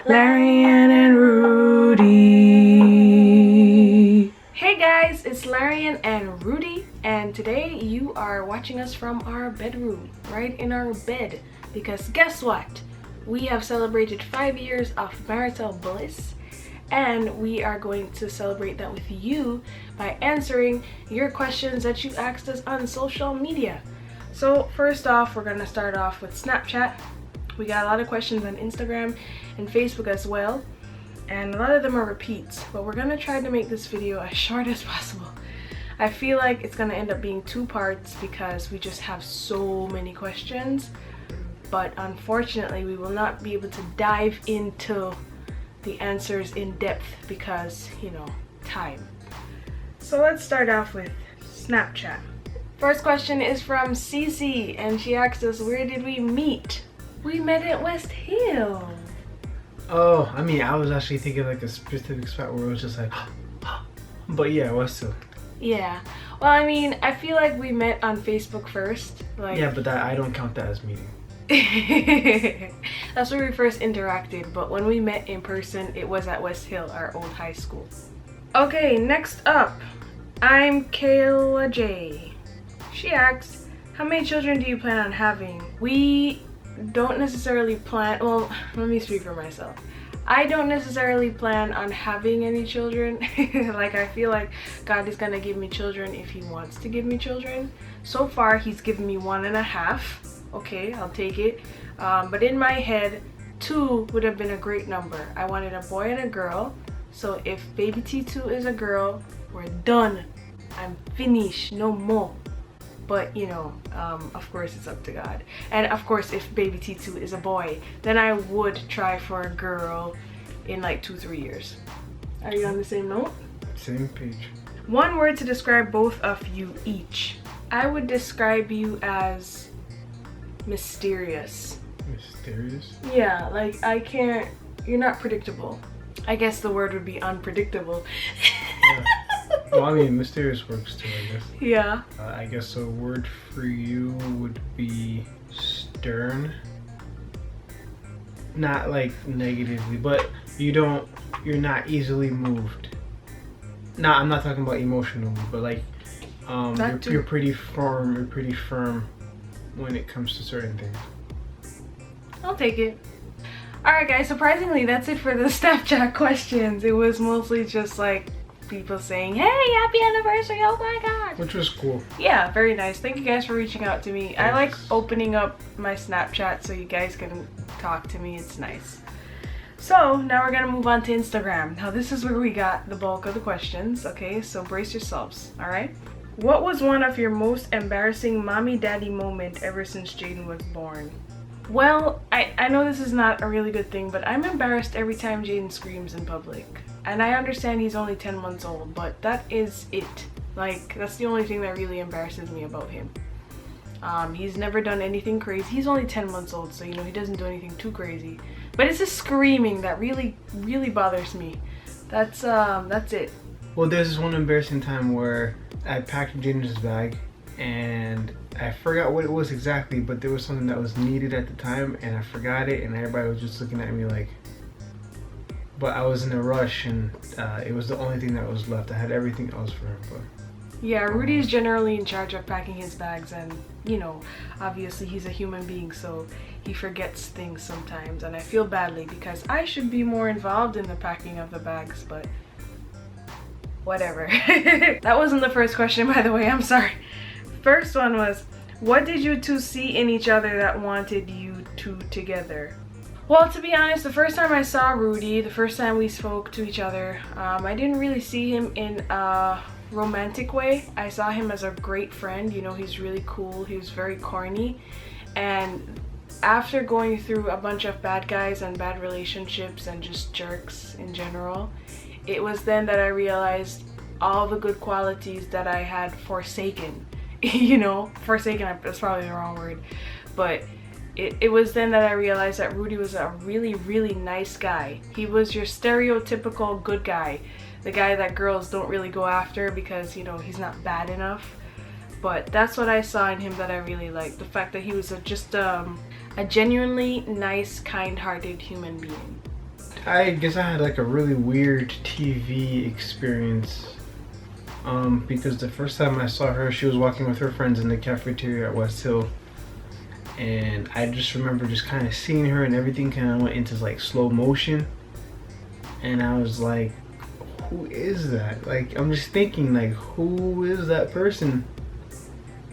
Larianne and Rudy. Hey guys, it's Larianne and Rudy, and today you are watching us from our bedroom, right in our bed, because guess what? We have celebrated 5 years of marital bliss, and we are going to celebrate that with you by answering your questions that you asked us on social media. So first off, we're gonna start off with Snapchat. We got a lot of questions on Instagram and Facebook as well, and a lot of them are repeats, but we're gonna try to make this video as short as possible. I feel like it's gonna end up being 2 parts because we just have so many questions, but unfortunately we will not be able to dive into the answers in depth because, you know, time. So let's start off with Snapchat. First question is from Cece, and she asked us, where did we meet? We met at West Hill. Oh, I mean, I was actually thinking like a specific spot where it was just like, but yeah, West Hill. Yeah. Well, I mean, I feel like we met on Facebook first. Like, yeah, but I don't count that as meeting. That's where we first interacted, but when we met in person, it was at West Hill, our old high school. Okay, next up, I'm Kayla J. She asks, how many children do you plan on having? We don't necessarily plan, well, let me speak for myself. I don't necessarily plan on having any children. Like, I feel like God is gonna give me children if he wants to give me children. So far, he's given me 1.5. Okay, I'll take it. But in my head, 2 would have been a great number. I wanted a boy and a girl. So if baby T2 is a girl, we're done. I'm finished, no more. But you know, of course it's up to God. And of course, if baby T2 is a boy, then I would try for a girl in like 2-3 years. Are you on the same note? Same page. 1 word to describe both of you each. I would describe you as mysterious. Mysterious? Yeah, like you're not predictable. I guess the word would be unpredictable. Yeah. Well, I mean, mysterious works too, I guess. Yeah. I guess a word for you would be stern. Not like negatively, but you're not easily moved. Nah, I'm not talking about emotionally, but like you're pretty firm. You're pretty firm when it comes to certain things. I'll take it. Alright guys, surprisingly that's it for the Snapchat questions. It was mostly just like people saying, hey, happy anniversary, oh my god. Which was cool. Yeah, very nice. Thank you guys for reaching out to me. I like opening up my Snapchat so you guys can talk to me. It's nice. So now we're gonna move on to Instagram. Now this is where we got the bulk of the questions, okay? So brace yourselves, alright? What was one of your most embarrassing mommy daddy moment ever since Jaden was born? Well, I know this is not a really good thing, but I'm embarrassed every time Jaden screams in public. And I understand he's only 10 months old, but that is it. Like, that's the only thing that really embarrasses me about him. He's never done anything crazy. He's only 10 months old, so you know, he doesn't do anything too crazy. But it's his screaming that really, really bothers me. That's it. Well, there's this one embarrassing time where I packed Jaden's bag and I forgot what it was exactly, but there was something that was needed at the time and I forgot it, and everybody was just looking at me like, but I was in a rush and it was the only thing that was left. I had everything else for him, but yeah, Rudy is generally in charge of packing his bags, and you know, obviously he's a human being, so he forgets things sometimes, and I feel badly because I should be more involved in the packing of the bags, but whatever. That wasn't the first question, by the way, I'm sorry. First one was, what did you 2 see in each other that wanted you 2 together? Well, to be honest, the first time I saw Rudy, the first time we spoke to each other, I didn't really see him in a romantic way. I saw him as a great friend. You know, he's really cool. He was very corny. And after going through a bunch of bad guys and bad relationships and just jerks in general, it was then that I realized all the good qualities that I had forsaken. You know, forsaken, that's probably the wrong word, but it was then that I realized that Rudy was a really, really nice guy. He was your stereotypical good guy, the guy that girls don't really go after because, you know, he's not bad enough. But that's what I saw in him that I really liked, the fact that he was just a genuinely nice, kind-hearted human being. I guess I had like a really weird TV experience. Because the first time I saw her, she was walking with her friends in the cafeteria at West Hill. And I just remember just kind of seeing her and everything kind of went into like slow motion. And I was like, who is that? Like, I'm just thinking like, who is that person?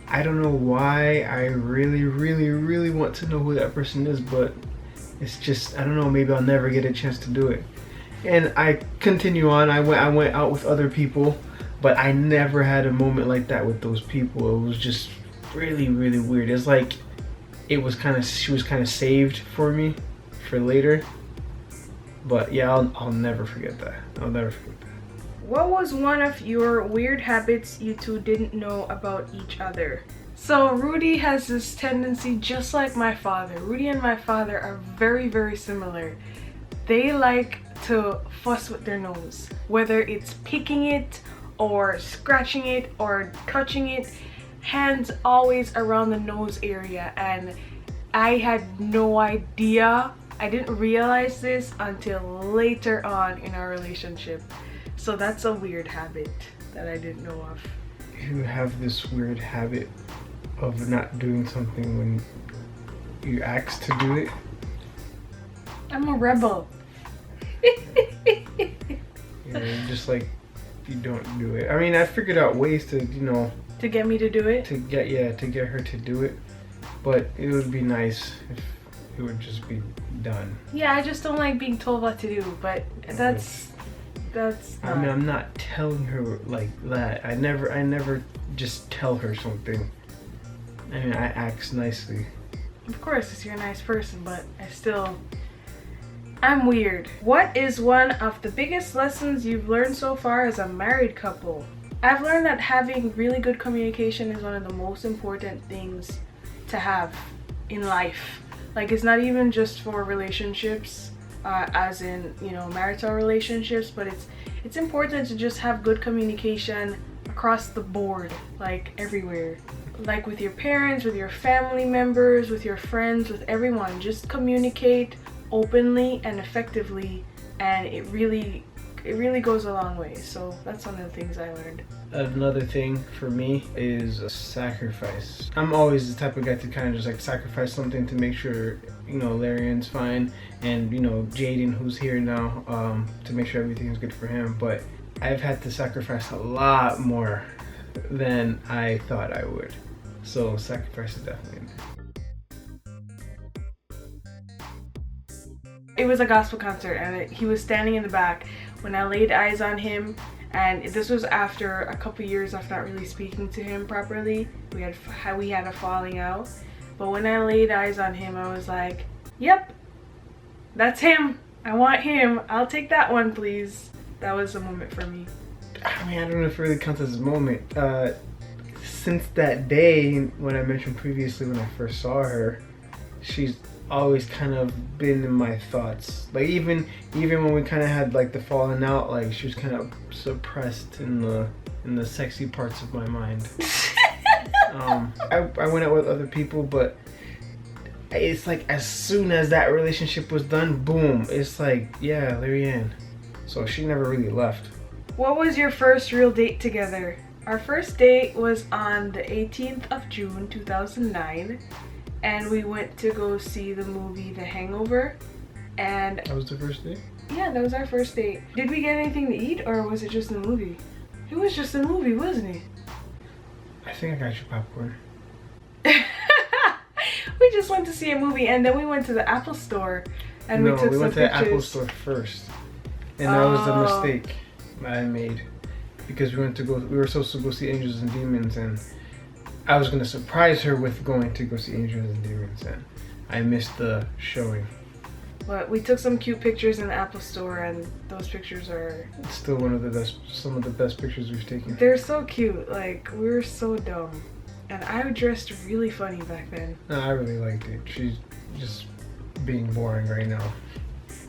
I don't know why I really want to know who that person is, but it's just, I don't know, maybe I'll never get a chance to do it. And I continue on. I went out with other people, but I never had a moment like that with those people. It was just really weird. It's like she was kind of saved for me for later. But yeah, I'll never forget that. I'll never forget that. What was one of your weird habits you two didn't know about each other? So Rudy has this tendency, just like my father. Rudy and my father are very similar. They like to fuss with their nose, whether it's picking it or scratching it or touching it, hands always around the nose area. And I had no idea, I didn't realize this until later on in our relationship. So that's a weird habit that I didn't know of. You have this weird habit of not doing something when you ask to do it. I'm a rebel. You're just like, you don't do it. I mean, I figured out ways to, you know, to get me to do it? To get her to do it. But it would be nice if it would just be done. Yeah, I just don't like being told what to do, but that's I mean, I'm not telling her like that. I never just tell her something. I mean, I ask nicely. Of course, because you're a nice person, but I'm weird. What is one of the biggest lessons you've learned so far as a married couple? I've learned that having really good communication is one of the most important things to have in life. Like, it's not even just for relationships, as in, you know, marital relationships, but it's important to just have good communication across the board, like everywhere. Like with your parents, with your family members, with your friends, with everyone. Just communicate openly and effectively, and it really goes a long way. So that's one of the things I learned. Another thing for me is a sacrifice. I'm always the type of guy to kind of just like sacrifice something to make sure, you know, Larianne's fine, and, you know, Jaden, who's here now, to make sure everything's good for him. But I've had to sacrifice a lot more than I thought I would. So sacrifice is definitely in there. It was a gospel concert, and he was standing in the back when I laid eyes on him. And this was after a couple years of not really speaking to him properly. We had a falling out. But when I laid eyes on him, I was like, yep, that's him. I want him. I'll take that one, please. That was a moment for me. I mean, I don't know if it really counts as a moment. Since that day, when I mentioned previously when I first saw her, she's always kind of been in my thoughts. Like even when we kind of had like the falling out, like she was kind of suppressed in the sexy parts of my mind. I went out with other people, but it's like as soon as that relationship was done, boom, it's like, yeah, Larianne. So she never really left. What was your first real date together? Our first date was on the 18th of June 2009, and we went to go see the movie The Hangover. And that was the first date? Yeah, that was our first date. Did we get anything to eat, or was it just a movie? It was just a movie, wasn't it? I think I got you popcorn. We just went to see a movie, and then we went to the Apple store, and we took some pictures. No, we went to the Apple store first, and that was the mistake I made, because we were supposed to go see Angels and Demons, and I was gonna surprise her with going to go see Angels and Demons, and I missed the showing. But we took some cute pictures in the Apple store, and those pictures are still some of the best pictures we've taken. They're so cute. Like, we were so dumb. And I dressed really funny back then. No, I really liked it. She's just being boring right now.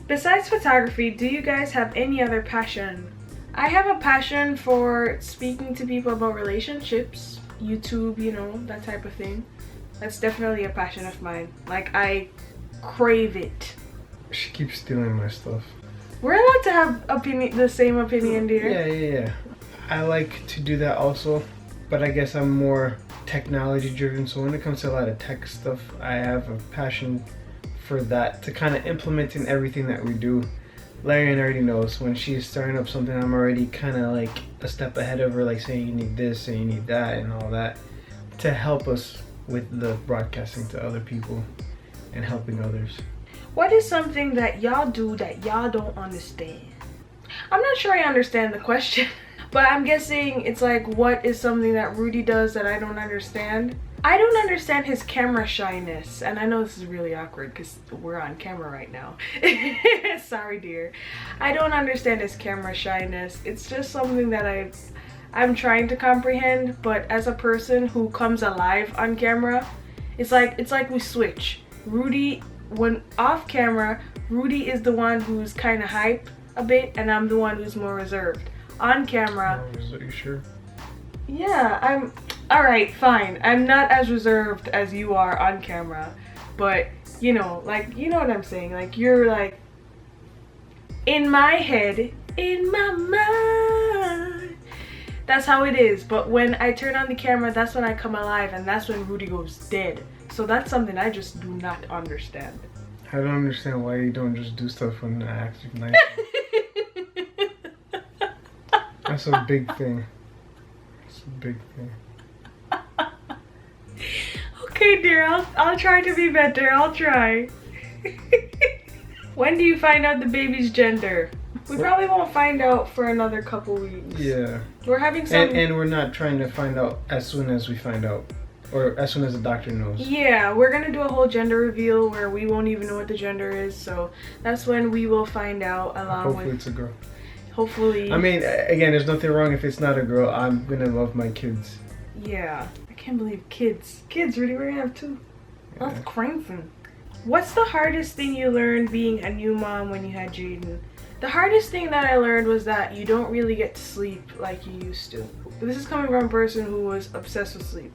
Besides photography, do you guys have any other passion? I have a passion for speaking to people about relationships, YouTube, you know, that type of thing. That's definitely a passion of mine. Like, I crave it. She keeps stealing my stuff. We're allowed to have the same opinion, dear. Yeah. I like to do that also, but I guess I'm more technology driven. So when it comes to a lot of tech stuff, I have a passion for that to kind of implement in everything that we do. Larianne already knows when she's starting up something, I'm already kind of like a step ahead of her, like saying you need this and you need that and all that to help us with the broadcasting to other people and helping others. What is something that y'all do that y'all don't understand? I'm not sure I understand the question, but I'm guessing it's like, what is something that Rudy does that I don't understand? I don't understand his camera shyness, and I know this is really awkward because we're on camera right now. Sorry, dear. I don't understand his camera shyness. It's just something that I'm trying to comprehend, but as a person who comes alive on camera, it's like we switch. Rudy, when off camera, Rudy is the one who's kind of hype a bit, and I'm the one who's more reserved. On camera. Oh, are you sure? Yeah, alright, fine. I'm not as reserved as you are on camera, but you know, like, you know what I'm saying? Like, you're like, in my head, in my mind. That's how it is. But when I turn on the camera, that's when I come alive, and that's when Rudy goes dead. So that's something I just do not understand. I don't understand why you don't just do stuff when I ask you nice. That's a big thing. It's a big thing. Okay, dear, I'll try to be better. I'll try. When do you find out the baby's gender? We probably won't find out for another couple weeks. Yeah. We're having some... And we're not trying to find out as soon as we find out. Or as soon as the doctor knows. Yeah, we're gonna do a whole gender reveal where we won't even know what the gender is. So that's when we will find out along Hopefully with... it's a girl. Hopefully... I mean, again, there's nothing wrong if it's not a girl. I'm gonna love my kids. Yeah. I can't believe kids. Kids, Rudy, we're gonna have two. Yeah. That's crazy. What's the hardest thing you learned being a new mom when you had Jaden? The hardest thing that I learned was that you don't really get to sleep like you used to. This is coming from a person who was obsessed with sleep.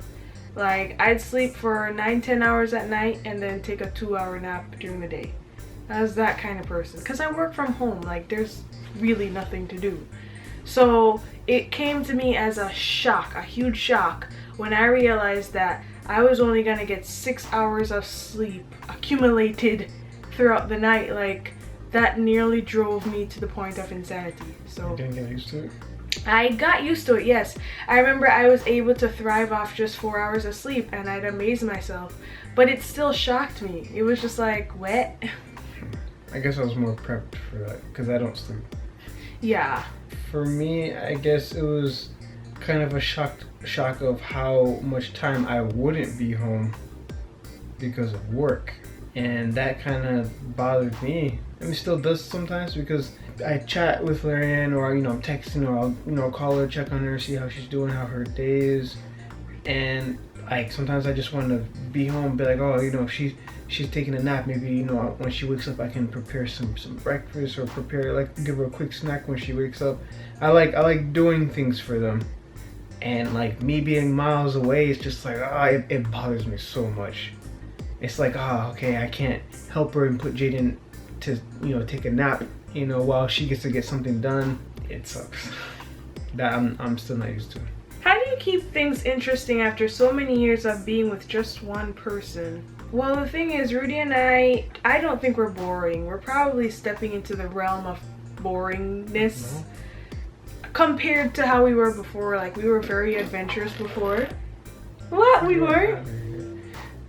Like, I'd sleep for 9-10 hours at night and then take a 2-hour nap during the day. I was that kind of person. Because I work from home. Like, there's really nothing to do. So, it came to me as a shock, a huge shock, when I realized that I was only going to get 6 hours of sleep accumulated throughout the night. Like, that nearly drove me to the point of insanity. So, You didn't get used to it? I got used to it, yes. I remember I was able to thrive off just 4 hours of sleep, and I'd amaze myself. But it still shocked me. It was just like, what? I guess I was more prepped for that, because I don't sleep. Yeah. For me, I guess it was kind of a shock of how much time I wouldn't be home because of work. And that kind of bothered me. I mean, it still does sometimes, because I chat with Larianne, or I'm texting, or I'll call her, check on her, see how she's doing, how her day is, and like sometimes I just want to be home, be like, oh, she's taking a nap, maybe when she wakes up I can prepare some breakfast, or give her a quick snack when she wakes up. I like doing things for them, and like me being miles away, it's just like it bothers me so much. It's like, okay, I can't help her and put Jaden to take a nap while she gets to get something done. It sucks. That I'm still not used to. How do you keep things interesting after so many years of being with just one person? Well, the thing is, Rudy and I don't think we're boring. We're probably stepping into the realm of boringness compared to how we were before. Like, we were very adventurous before. What? We were?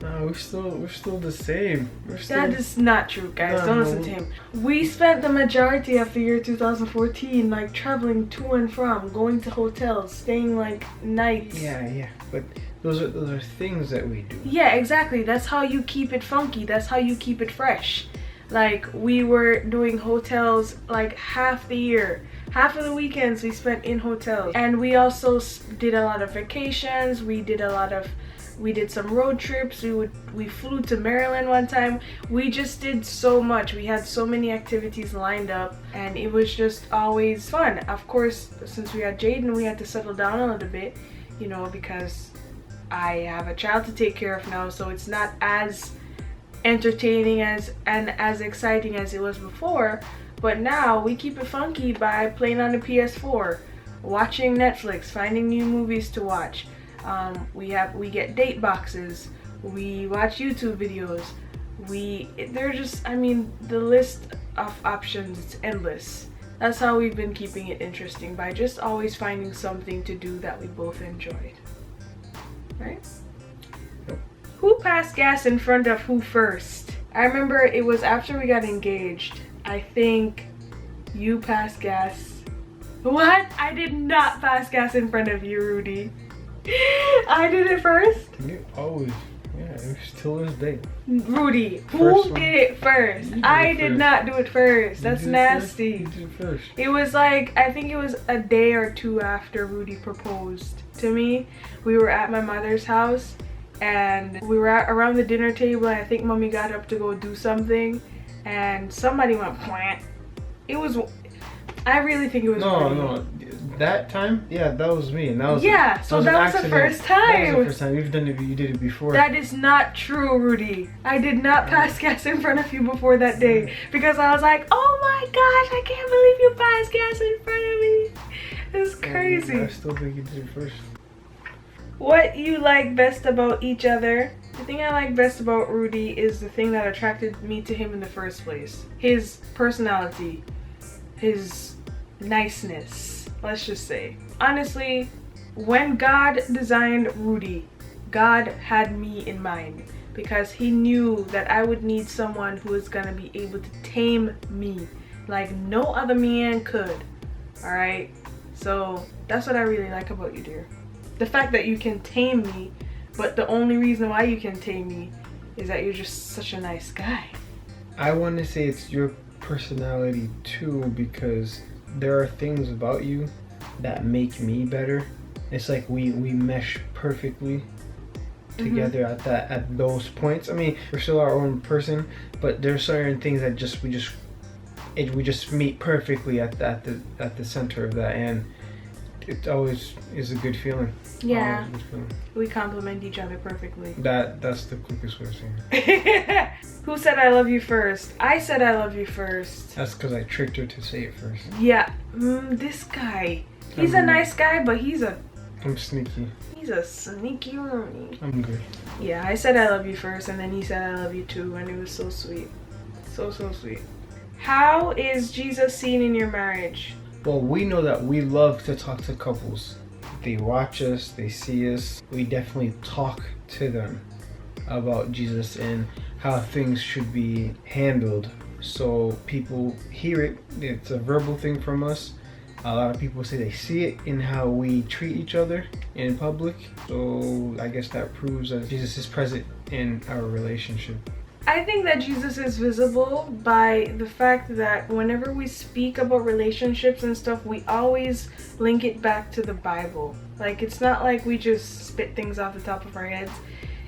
No, we're still the same. That is not true, guys. No, don't listen to him. We spent the majority of the year 2014 like traveling to and from, going to hotels, staying like nights. Yeah. But those are things that we do. Yeah, exactly. That's how you keep it funky. That's how you keep it fresh. Like, we were doing hotels like half the year. Half of the weekends we spent in hotels. And we also did a lot of vacations. We did some road trips. We flew to Maryland one time. We just did so much. We had so many activities lined up, and it was just always fun. Of course, since we had Jaden, we had to settle down a little bit, because I have a child to take care of now, so it's not as entertaining as and as exciting as it was before, but now we keep it funky by playing on the PS4, watching Netflix, finding new movies to watch. We get date boxes, we watch YouTube videos, they're just, I mean, the list of options, it's endless. That's how we've been keeping it interesting, by just always finding something to do that we both enjoyed. Right? Who passed gas in front of who first? I remember it was after we got engaged. I think you passed gas. What? I did not pass gas in front of you, Rudy. I did it first? You always, yeah, it was till this day. Rudy, who did it first? I did not do it first. That's nasty. You did it first. It was like, I think it was a day or two after Rudy proposed to me. We were at my mother's house and we were around the dinner table, and I think mommy got up to go do something and somebody went plant. It was, I really think it was Rudy. No, that time, yeah, that was me, and that was so that was the first time. That was the first time. You've done it. You did it before. That is not true, Rudy. I did not pass gas in front of you before that day because I was like, oh my gosh, I can't believe you passed gas in front of me. It's crazy. I still think you did it first. What you like best about each other? The thing I like best about Rudy is the thing that attracted me to him in the first place. His personality, his niceness, let's just say. Honestly, when God designed Rudy, God had me in mind because he knew that I would need someone who is gonna be able to tame me like no other man could. Alright? So that's what I really like about you, dear. The fact that you can tame me, but the only reason why you can tame me is that you're just such a nice guy. I want to say it's your personality too, because there are things about you that make me better. It's like we mesh perfectly together at those points. I mean, we're still our own person, but there's certain things that we just meet perfectly at the center of that, and it always is a good feeling. Yeah, good feeling. We complement each other perfectly. That's the quickest way of saying it. Who said I love you first? I said I love you first. That's because I tricked her to say it first. Yeah, this guy. He's a nice guy, but I'm sneaky. He's a sneaky Rooney. I'm good. Yeah, I said I love you first, and then he said I love you too, and it was so sweet. So sweet. How is Jesus seen in your marriage? Well, we know that we love to talk to couples. They watch us, they see us. We definitely talk to them about Jesus and how things should be handled. So people hear it. It's a verbal thing from us. A lot of people say they see it in how we treat each other in public. So I guess that proves that Jesus is present in our relationship. I think that Jesus is visible by the fact that whenever we speak about relationships and stuff, we always link it back to the Bible. Like, it's not like we just spit things off the top of our heads.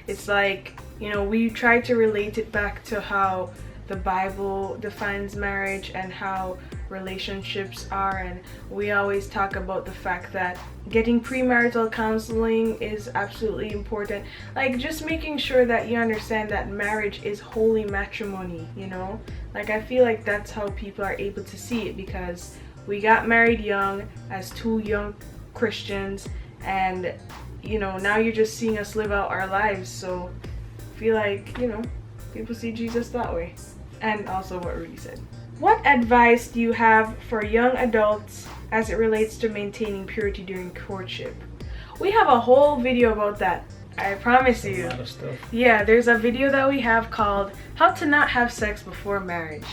It's like, you know, we try to relate it back to how the Bible defines marriage and how relationships are, and we always talk about the fact that getting premarital counseling is absolutely important. Like, just making sure that you understand that marriage is holy matrimony, you know? Like, I feel like that's how people are able to see it, because we got married young as two young Christians, and you know, now you're just seeing us live out our lives. So I feel like, you know, people see Jesus that way. And also what Rudy said. What advice do you have for young adults as it relates to maintaining purity during courtship? We have a whole video about that. I promise you. A lot of stuff. Yeah, there's a video that we have called How to Not Have Sex Before Marriage.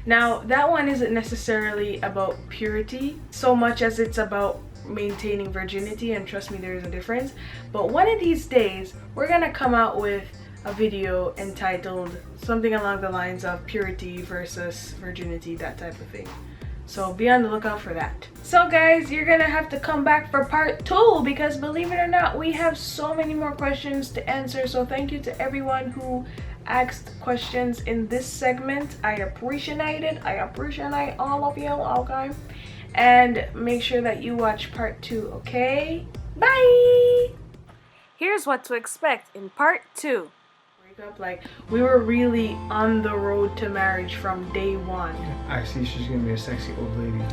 Now, that one isn't necessarily about purity so much as it's about maintaining virginity, and trust me, there is a difference. But one of these days, we're gonna come out with a video entitled something along the lines of purity versus virginity, that type of thing. So be on the lookout for that. So guys, you're gonna have to come back for part 2, because believe it or not, we have so many more questions to answer. So thank you to everyone who asked questions in this segment. I appreciate it. I appreciate all of you, okay? And make sure that you watch part 2, okay? Bye! Here's what to expect in part 2. breakup. Like, we were really on the road to marriage from day one. I see she's gonna be a sexy old lady.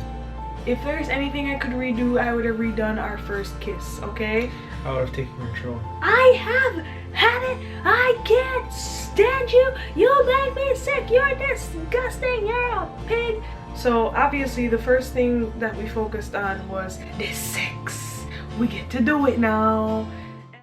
If there's anything I could redo, I would have redone our first kiss, okay? I would have taken control. I have had it. I can't stand you. You make me sick. You're disgusting. You're a pig. So obviously the first thing that we focused on was the sex. We get to do it now.